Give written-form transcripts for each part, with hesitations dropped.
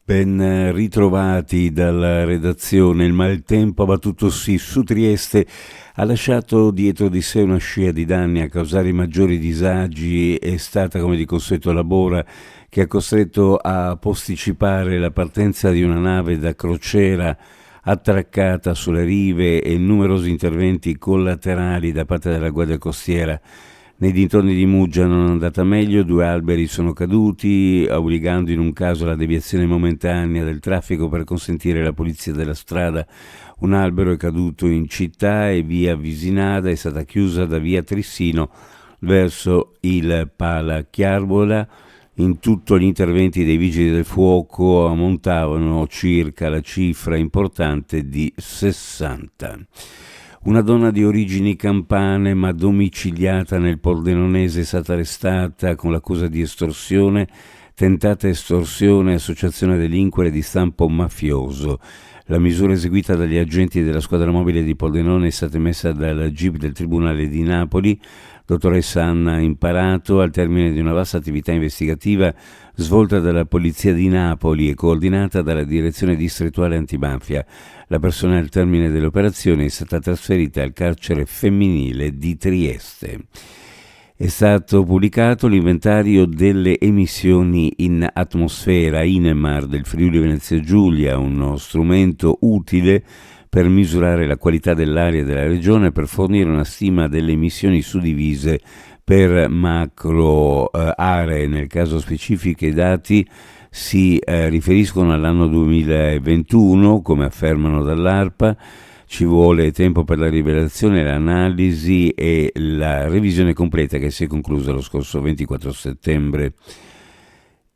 Ben ritrovati dalla redazione. Il maltempo abbattutosi su Trieste ha lasciato dietro di sé una scia di danni. A causare i maggiori disagi è stata, come di consueto, la bora, che ha costretto a posticipare la partenza di una nave da crociera attraccata sulle rive e numerosi interventi collaterali da parte della Guardia Costiera. Nei dintorni di Muggia non è andata meglio, 2 alberi sono caduti, obbligando in un caso la deviazione momentanea del traffico per consentire la pulizia della strada. Un albero è caduto in città e via Visinada è stata chiusa da via Trissino verso il Pala Chiarbola. In tutto gli interventi dei vigili del fuoco ammontavano circa la cifra importante di 60. Una donna di origini campane ma domiciliata nel Pordenonese è stata arrestata con l'accusa di estorsione, tentata estorsione e associazione a delinquere di stampo mafioso. La misura eseguita dagli agenti della squadra mobile di Pordenone è stata emessa dal GIP del Tribunale di Napoli. Dottoressa Anna Imparato, al termine di una vasta attività investigativa svolta dalla Polizia di Napoli e coordinata dalla Direzione Distrettuale Antimafia. La persona al termine delle operazioni è stata trasferita al carcere femminile di Trieste. È stato pubblicato l'inventario delle emissioni in atmosfera INEMAR del Friuli Venezia Giulia, uno strumento utile per misurare la qualità dell'aria della regione e per fornire una stima delle emissioni suddivise per macro aree. Nel caso specifico i dati si riferiscono all'anno 2021, come affermano dall'ARPA. Ci vuole tempo per la rivelazione, l'analisi e la revisione completa che si è conclusa lo scorso 24 settembre.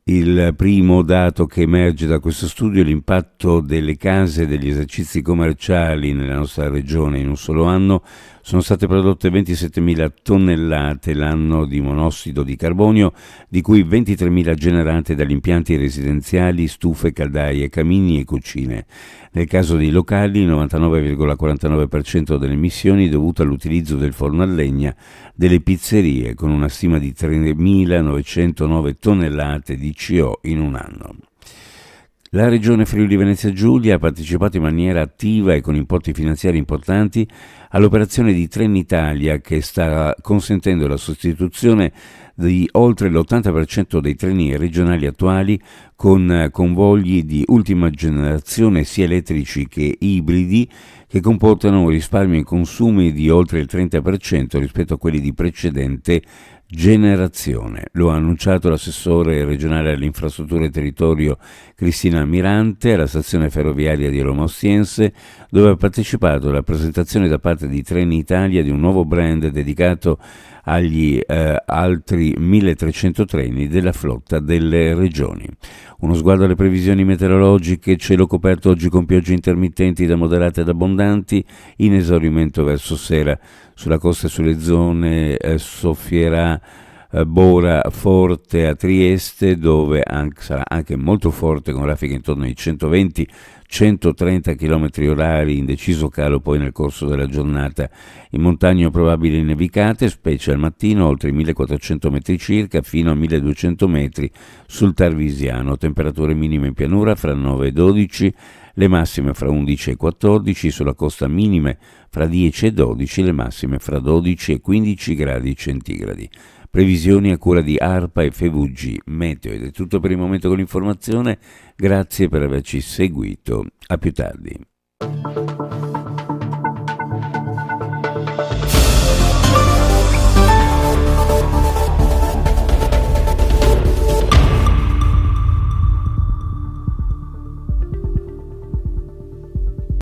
Il primo dato che emerge da questo studio è l'impatto delle case e degli esercizi commerciali nella nostra regione. In un solo anno sono state prodotte 27.000 tonnellate l'anno di monossido di carbonio, di cui 23.000 generate dagli impianti residenziali, stufe, caldaie, camini e cucine. Nel caso dei locali, il 99,49% delle emissioni è dovuto all'utilizzo del forno a legna delle pizzerie, con una stima di 3.909 tonnellate di CO in un anno. La Regione Friuli Venezia Giulia ha partecipato in maniera attiva e con importi finanziari importanti all'operazione di Trenitalia, che sta consentendo la sostituzione di oltre l'80% dei treni regionali attuali con convogli di ultima generazione sia elettrici che ibridi, che comportano un risparmio in consumi di oltre il 30% rispetto a quelli di precedente generazione. Lo ha annunciato l'assessore regionale alle infrastrutture e territorio Cristina Mirante alla stazione ferroviaria di Roma Ostiense, dove ha partecipato alla presentazione da parte di Trenitalia di un nuovo brand dedicato agli altri 1.300 treni della flotta delle regioni. Uno sguardo alle previsioni meteorologiche: cielo coperto oggi con piogge intermittenti da moderate ad abbondanti, in esaurimento verso sera. Sulla costa e sulle zone soffierà Bora forte a Trieste, dove sarà anche molto forte con raffiche intorno ai 120-130 km/h, in deciso calo poi nel corso della giornata. In montagna probabili nevicate, specie al mattino, oltre i 1400 metri circa, fino a 1200 metri sul Tarvisiano. Temperature minime in pianura fra 9 e 12, le massime fra 11 e 14, sulla costa minime fra 10 e 12, le massime fra 12 e 15 gradi centigradi. Previsioni a cura di ARPA e FVG Meteo. Ed è tutto per il momento con l'informazione. Grazie per averci seguito. A più tardi.